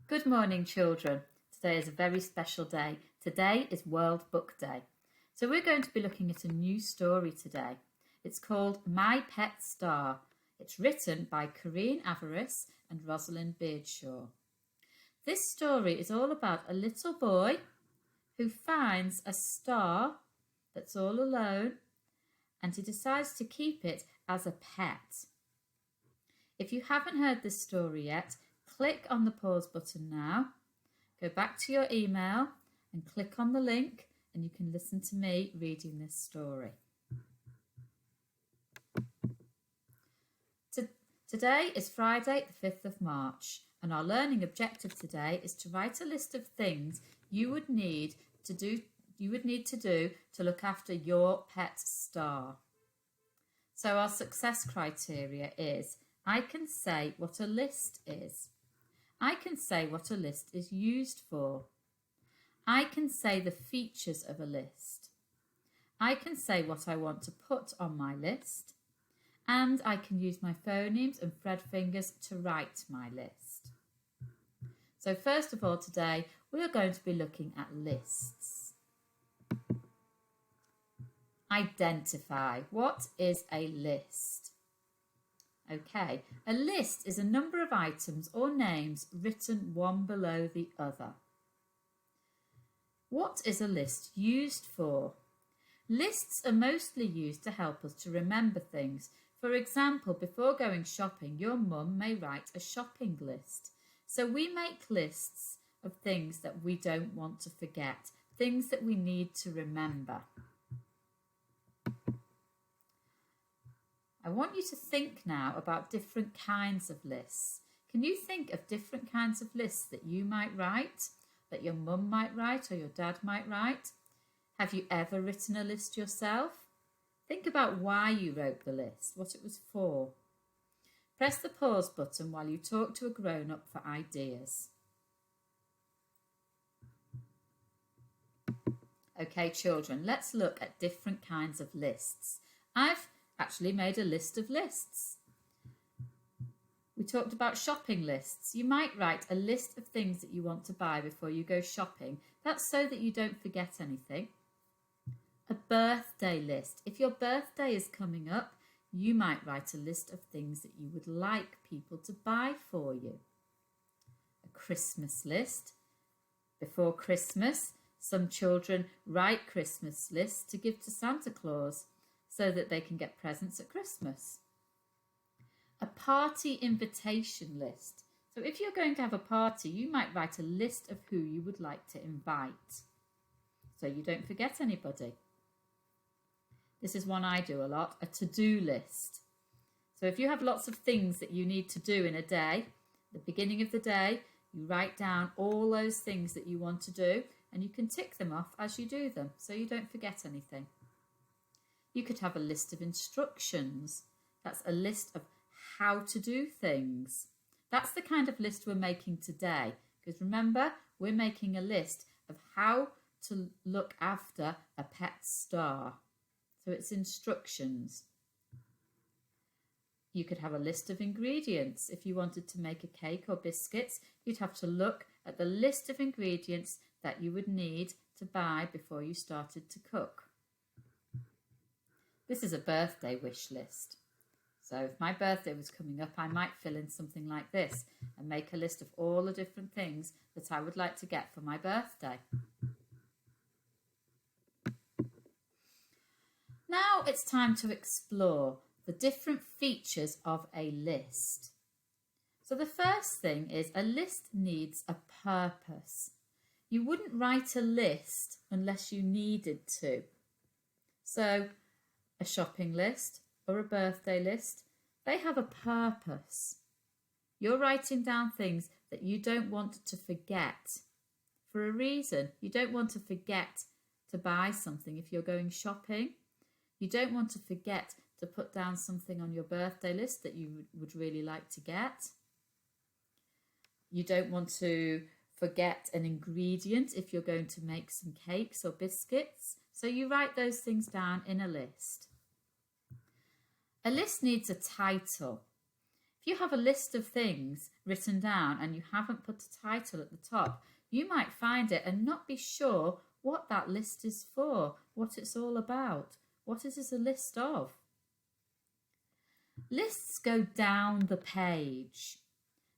Good morning, children. Today is a very special day. Today is World Book Day. So we're going to be looking at a new story today. It's called My Pet Star. It's written by Corinne Avaris and Rosalind Beardshaw. This story is all about a little boy who finds a star that's all alone and he decides to keep it as a pet. If you haven't heard this story yet, click on the pause button now, go back to your email and click on the link and you can listen to me reading this story. Today is Friday the 5th of March and our learning objective today is to write a list of things you would need to do to look after your pet star. So our success criteria is I can say what a list is. I can say what a list is used for. I can say the features of a list. I can say what I want to put on my list. And I can use my phonemes and Fred fingers to write my list. So first of all today, we are going to be looking at lists. Identify. What is a list? Okay, a list is a number of items or names written one below the other. What is a list used for? Lists are mostly used to help us to remember things. For example, before going shopping, your mum may write a shopping list. So we make lists of things that we don't want to forget, things that we need to remember. I want you to think now about different kinds of lists. Can you think of different kinds of lists that you might write, that your mum might write or your dad might write? Have you ever written a list yourself? Think about why you wrote the list, what it was for. Press the pause button while you talk to a grown-up for ideas. Okay, children, let's look at different kinds of lists. I've actually made a list of lists. We talked about shopping lists. You might write a list of things that you want to buy before you go shopping. That's so that you don't forget anything. A birthday list. If your birthday is coming up, you might write a list of things that you would like people to buy for you. A Christmas list. Before Christmas, some children write Christmas lists to give to Santa Claus so that they can get presents at Christmas. A party invitation list. So if you're going to have a party, you might write a list of who you would like to invite so you don't forget anybody. This is one I do a lot, a to-do list. So if you have lots of things that you need to do in a day, at the beginning of the day, you write down all those things that you want to do and you can tick them off as you do them so you don't forget anything. You could have a list of instructions. That's a list of how to do things. That's the kind of list we're making today. Because remember, we're making a list of how to look after a pet star. So it's instructions. You could have a list of ingredients. If you wanted to make a cake or biscuits, you'd have to look at the list of ingredients that you would need to buy before you started to cook. This is a birthday wish list. So if my birthday was coming up, I might fill in something like this and make a list of all the different things that I would like to get for my birthday. Now it's time to explore the different features of a list. So the first thing is a list needs a purpose. You wouldn't write a list unless you needed to. So a shopping list or a birthday list, they have a purpose. You're writing down things that you don't want to forget for a reason. You don't want to forget to buy something if you're going shopping. You don't want to forget to put down something on your birthday list that you would really like to get. You don't want to forget an ingredient if you're going to make some cakes or biscuits. So you write those things down in a list. A list needs a title. If you have a list of things written down and you haven't put a title at the top, you might find it and not be sure what that list is for, what it's all about. What is it a list of? Lists go down the page.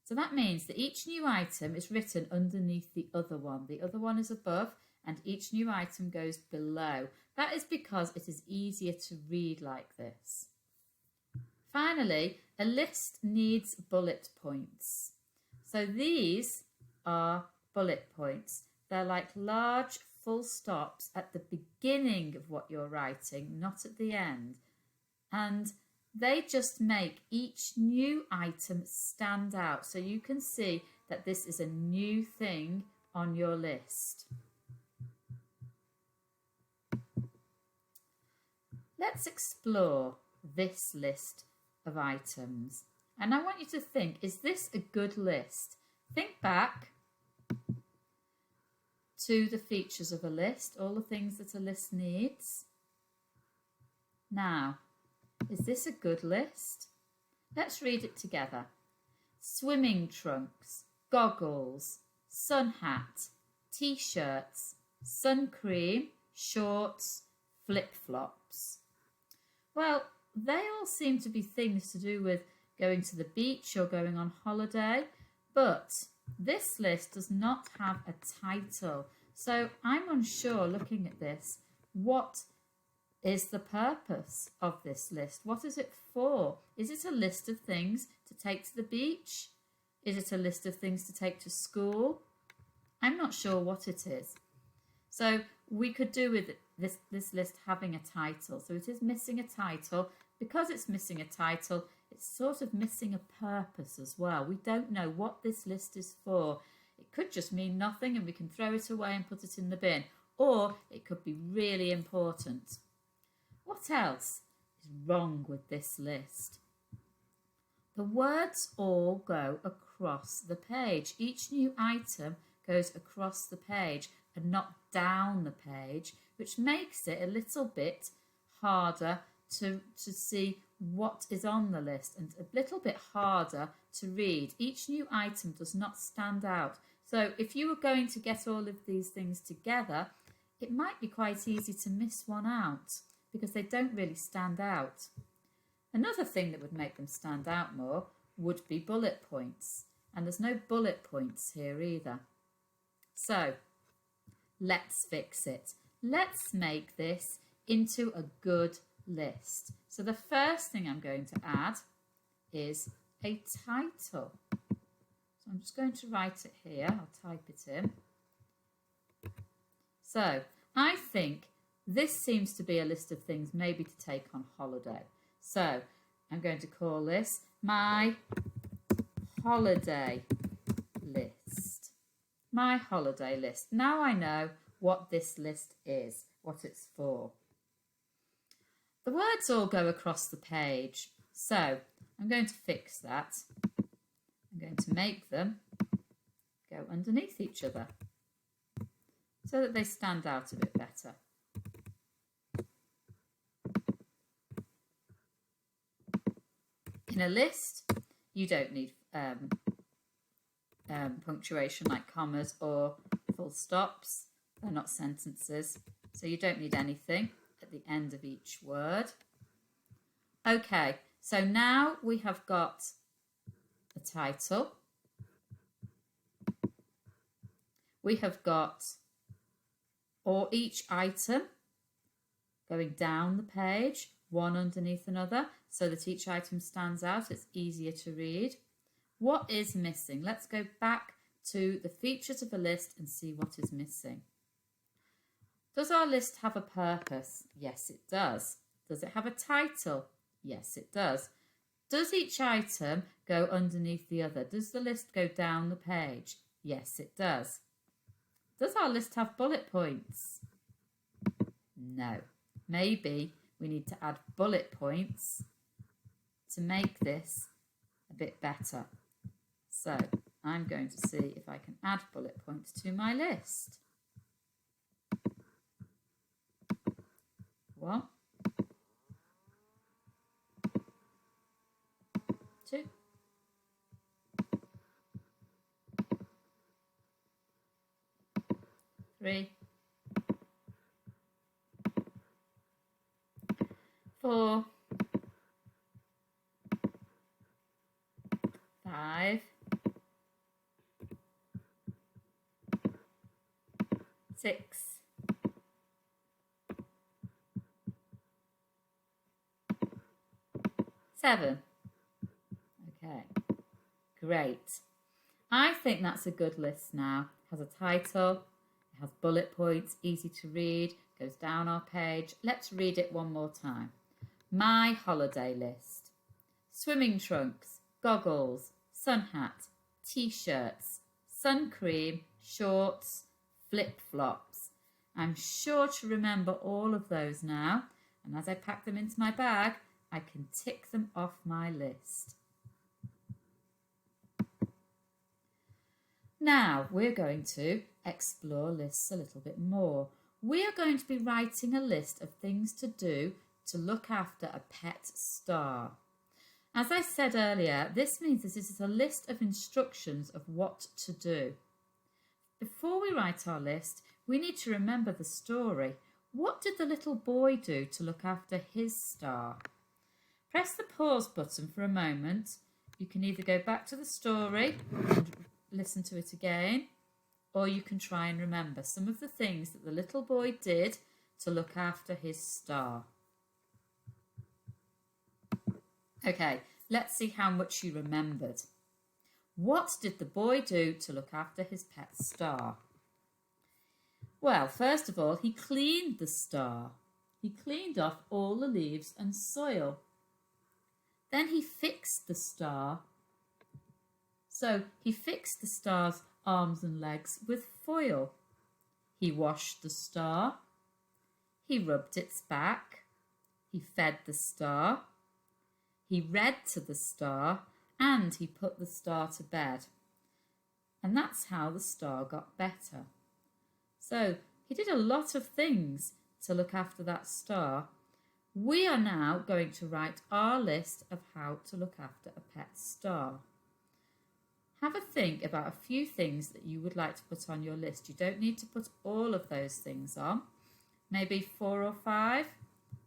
So that means that each new item is written underneath the other one. The other one is above and each new item goes below. That is because it is easier to read like this. Finally, a list needs bullet points. So these are bullet points. They're like large full stops at the beginning of what you're writing, not at the end. And they just make each new item stand out. So you can see that this is a new thing on your list. Let's explore this list of items. And I want you to think, is this a good list? Think back to the features of a list, all the things that a list needs. Now, is this a good list? Let's read it together. Swimming trunks, goggles, sun hat, t-shirts, sun cream, shorts, flip-flops. Well, they all seem to be things to do with going to the beach or going on holiday, but this list does not have a title. So I'm unsure, looking at this, what is the purpose of this list? What is it for? Is it a list of things to take to the beach? Is it a list of things to take to school? I'm not sure what it is. So we could do with this list having a title. So it is missing a title. Because it's missing a title, it's sort of missing a purpose as well. We don't know what this list is for. It could just mean nothing and we can throw it away and put it in the bin. Or it could be really important. What else is wrong with this list? The words all go across the page. Each new item goes across the page and not down the page, which makes it a little bit harder to see what is on the list and a little bit harder to read. Each new item does not stand out. So if you were going to get all of these things together, it might be quite easy to miss one out because they don't really stand out. Another thing that would make them stand out more would be bullet points. And there's no bullet points here either. So let's fix it. Let's make this into a good list. So the first thing I'm going to add is a title. So I'm just going to write it here. I'll type it in. So I think this seems to be a list of things maybe to take on holiday. So I'm going to call this my holiday list. My holiday list. Now I know what this list is, what it's for. The words all go across the page. So I'm going to fix that. I'm going to make them go underneath each other so that they stand out a bit better. In a list, you don't need punctuation like commas or full stops. They're not sentences, so you don't need anything at the end of each word. Okay, so now we have got a title. We have got each item going down the page, one underneath another, so that each item stands out. It's easier to read. What is missing? Let's go back to the features of a list and see what is missing. Does our list have a purpose? Yes, it does. Does it have a title? Yes, it does. Does each item go underneath the other? Does the list go down the page? Yes, it does. Does our list have bullet points? No. Maybe we need to add bullet points to make this a bit better. So I'm going to see if I can add bullet points to my list. 1, 2, 3, 4, 5, 6, 7. Okay, great. I think that's a good list now. It has a title, it has bullet points, easy to read, goes down our page. Let's read it one more time. My holiday list. Swimming trunks, goggles, sun hat, t-shirts, sun cream, shorts, flip-flops. I'm sure to remember all of those now, and as I pack them into my bag, I can tick them off my list. Now we're going to explore lists a little bit more. We are going to be writing a list of things to do to look after a pet star. As I said earlier, this means this is a list of instructions of what to do. Before we write our list, we need to remember the story. What did the little boy do to look after his star? Press the pause button for a moment. You can either go back to the story and listen to it again, or you can try and remember some of the things that the little boy did to look after his star. Okay, let's see how much you remembered. What did the boy do to look after his pet star? Well, first of all, he cleaned the star. He cleaned off all the leaves and soil. Then he fixed the star. So he fixed the star's arms and legs with foil. He washed the star. He rubbed its back. He fed the star. He read to the star, and he put the star to bed. And that's how the star got better. So he did a lot of things to look after that star. We are now going to write our list of how to look after a pet star. Have a think about a few things that you would like to put on your list. You don't need to put all of those things on. Maybe 4 or 5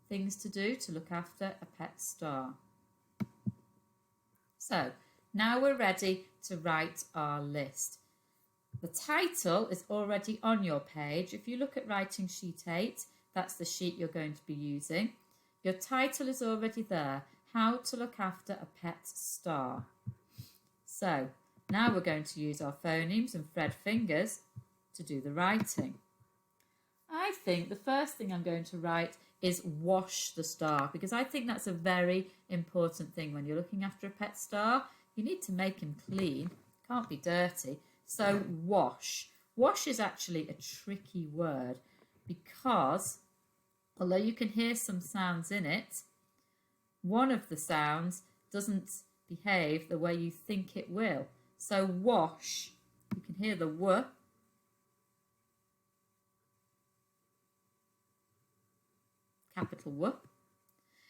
things to do to look after a pet star. So now we're ready to write our list. The title is already on your page. If you look at writing sheet 8, that's the sheet you're going to be using. Your title is already there, How to Look After a Pet Star. So now we're going to use our phonemes and Fred fingers to do the writing. I think the first thing I'm going to write is wash the star, because I think that's a very important thing when you're looking after a pet star. You need to make him clean, can't be dirty. So wash. Wash is actually a tricky word because although you can hear some sounds in it, one of the sounds doesn't behave the way you think it will. So wash, you can hear the w. Capital W.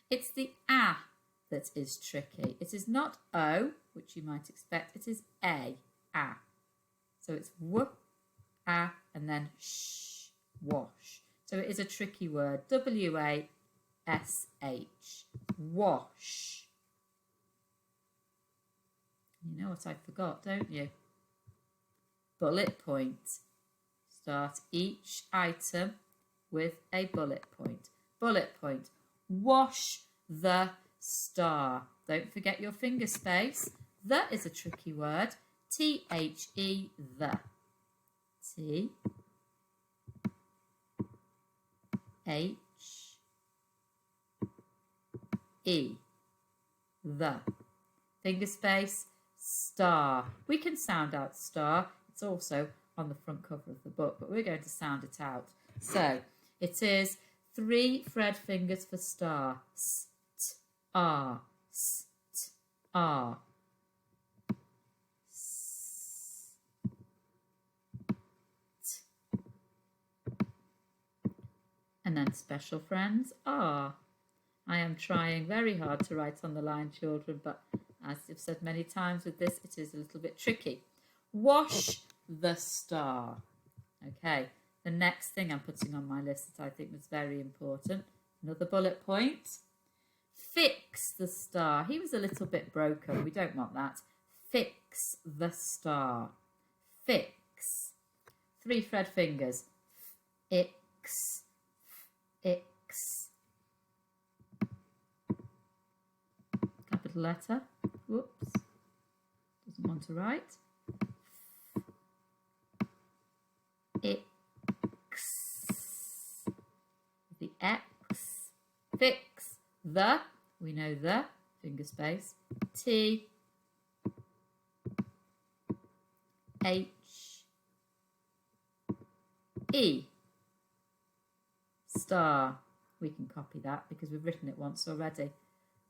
It's the a that is tricky. It is not o, which you might expect. It is a. So it's w, a, and then sh, wash. So it is a tricky word. W-A-S-H. Wash. You know what I forgot, don't you? Bullet point. Start each item with a bullet point. Bullet point. Wash the star. Don't forget your finger space. The is a tricky word. T-H-E, the. T. H. E. The. Finger space. Star. We can sound out star. It's also on the front cover of the book, but we're going to sound it out. So it is 3 Fred fingers for star. St, R, st, R. S, t. And then special friends are. I am trying very hard to write on the line, children, but as I've said many times with this, it is a little bit tricky. Wash the star. Okay, the next thing I'm putting on my list that I think was very important. Another bullet point. Fix the star. He was a little bit broken. We don't want that. Fix the star. Fix. 3 fred fingers. Ix. Ix. Capital letter. Whoops. Doesn't want to write. Ix. The X. Fix. The. We know the. Finger space. T. H. E. Star. We can copy that because we've written it once already.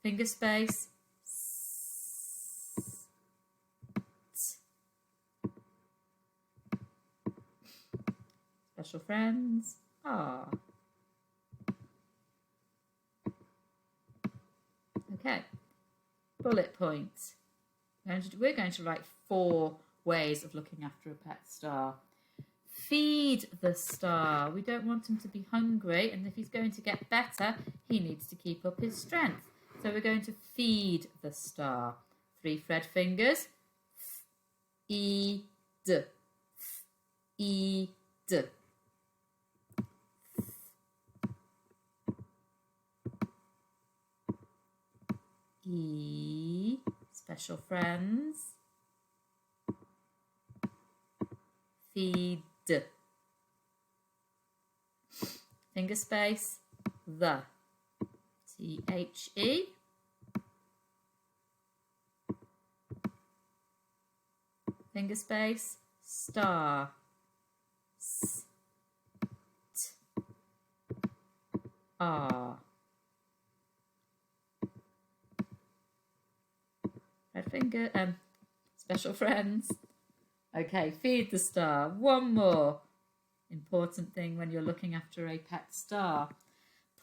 Finger space. Special friends. Ah. Okay. Bullet point. We're going to write 4 ways of looking after a pet star. Feed the star. We don't want him to be hungry, and if he's going to get better, he needs to keep up his strength. So we're going to feed the star. 3 fred fingers. E, D. E, D. E, special friends. Feed. Finger space. The. T-H-E. Finger space. Star. S-T-R. Red finger. Special friends. Okay, feed the star. One more important thing when you're looking after a pet star.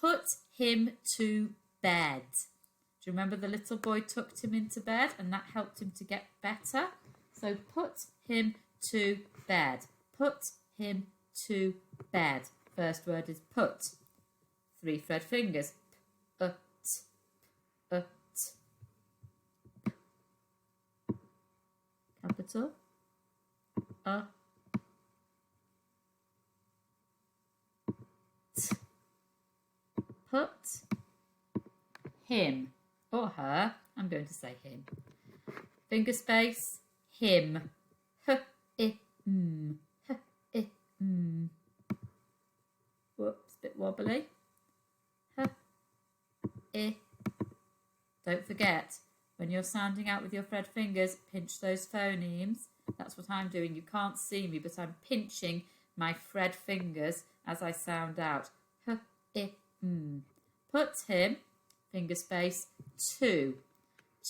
Put him to bed. Do you remember the little boy tucked him into bed and that helped him to get better? So put him to bed. Put him to bed. First word is put. 3 fred fingers. Ut. Capital. Put him or her. I'm going to say him. Finger space. Him. H-I-M. H-I-M. Whoops, bit wobbly. H-I. Don't forget, when you're sounding out with your fred fingers, pinch those phonemes. That's what I'm doing. You can't see me, but I'm pinching my fred fingers as I sound out. H-I-M. Put him, finger space, to.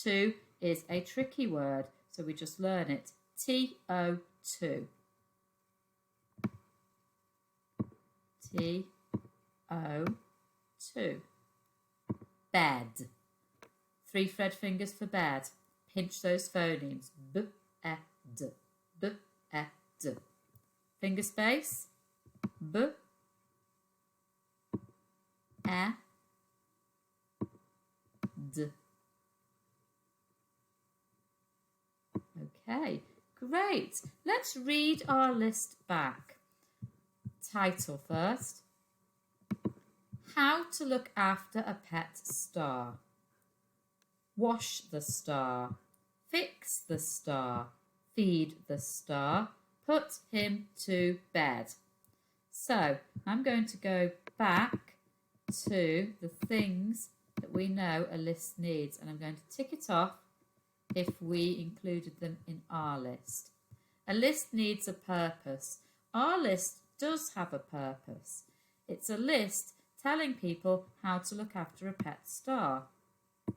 To is a tricky word, so we just learn it. T-O-2. T-O-2. Bed. 3 fred fingers for bed. Pinch those phonemes. B-E-D. B-E-D. Finger space. B. E. D. Okay, great. Let's read our list back. Title first. How to look after a pet star. Wash the star. Fix the star. Feed the star. Put him to bed. So I'm going to go back to the things that we know a list needs, and I'm going to tick it off if we included them in our list. A list needs a purpose. Our list does have a purpose. It's a list telling people how to look after a pet star.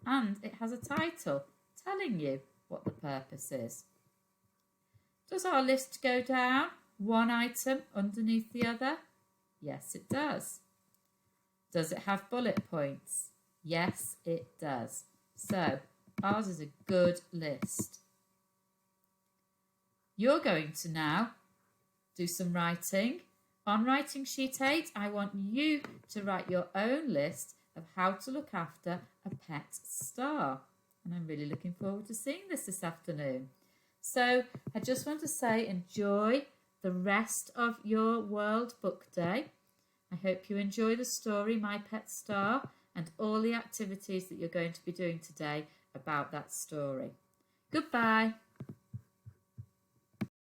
And it has a title telling you what the purpose is. Does our list go down one item underneath the other? Yes, it does. Does it have bullet points? Yes, it does. So, ours is a good list. You're going to now do some writing On writing sheet 8, I want you to write your own list of how to look after a pet star. And I'm really looking forward to seeing this afternoon. So I just want to say enjoy the rest of your World Book Day. I hope you enjoy the story, My Pet Star, and all the activities that you're going to be doing today about that story. Goodbye.